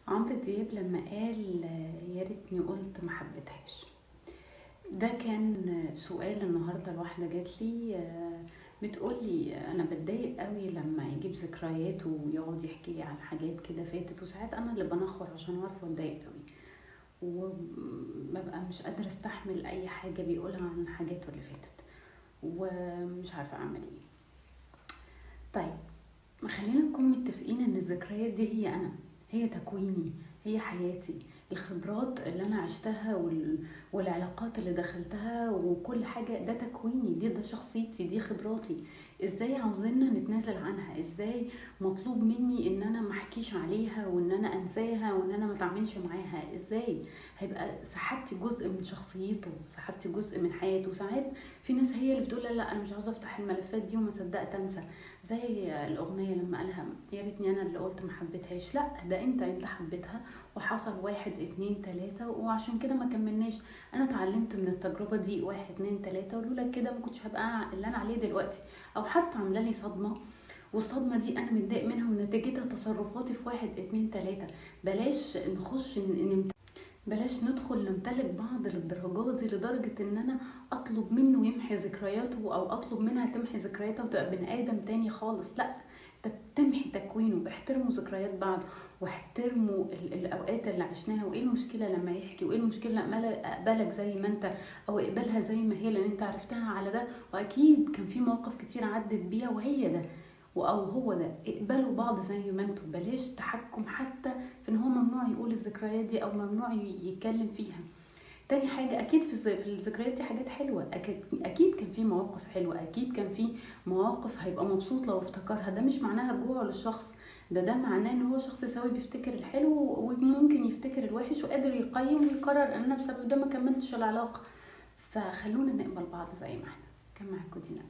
عمرو دياب لما قال يا ريتني قلت ما حبيتهاش. ده كان سؤال النهارده. الواحده جات لي بتقولي انا بتضايق قوي لما يجيب ذكريات ويقعد يحكي لي عن حاجات كده فاتت، وساعات انا اللي بنخور عشان عارفه اتضايق قوي، وببقى مش قادره استحمل اي حاجه بيقولها عن حاجاته اللي فاتت، ومش عارفه اعمل ايه. طيب، ما خلينا نكون متفقين ان الذكريات دي هي انا، هي تكويني، هي حياتي، الخبرات اللي انا عشتها والعلاقات اللي دخلتها وكل حاجة، ده تكويني، ده شخصيتي، دي خبراتي. ازاي عاوزيننا نتنازل عنها؟ ازاي مطلوب مني ان انا محكيش عليها وان انا انساها وان انا متعاملش معاها؟ ازاي هيبقى سحبتي جزء من شخصيته، سحبتي جزء من حياته؟ ساعات في ناس هي اللي بتقول لا لا انا مش عاوزه افتح الملفات دي وما صدقت انسى، زي الأغنية لما قالها يا ريتني أنا اللي قلت ما حبيتهاش. لا، ده أنت اللي حبيتها وحصل واحد اتنين تلاتة وعشان كده ما كملناش. أنا اتعلمت من التجربة دي واحد اتنين تلاتة، ولولا كده ما كنتش هبقى اللي أنا عليه دلوقتي، أو حتى عاملة لي صدمة، والصدمة دي أنا متضايق منها ونتيجتها تصرفاتي في واحد اتنين تلاتة. بلاش نخش بلاش ندخل نمتلك بعض للدرجات دي، لدرجة ان انا اطلب منه يمحي ذكرياته او اطلب منها تمحي ذكرياتها وتبقى بني ادم تاني خالص. لا، انت بتمحي تكوينه. احترموا ذكريات بعض، واحترموا الاوقات اللي عشناها. وايه المشكلة لما يحكي؟ وايه المشكلة لما اقبلك زي ما انت او اقبلها زي ما هي، لان انت عرفتها على ده، واكيد كان في مواقف كتير عدت بيها وهي ده او هو ده. اقبلوا بعض زي ما انتوا، بلاش تحكم حتى في ان هو ممنوع يقول الذكريات دي او ممنوع يتكلم فيها. تاني حاجة، اكيد في الذكريات دي حاجات حلوة، اكيد كان في مواقف حلوة، اكيد كان في مواقف هيبقى مبسوط لو افتكرها. ده مش معناها رجوعه للشخص، ده معناه ان هو شخص سوي بيفتكر الحلو وممكن يفتكر الوحش وقادر يقيم ويقرر ان انا بسبب ده ما كملتش العلاقة. فخلونا نقبل بعض زي ما احنا. كان معاكم دينا.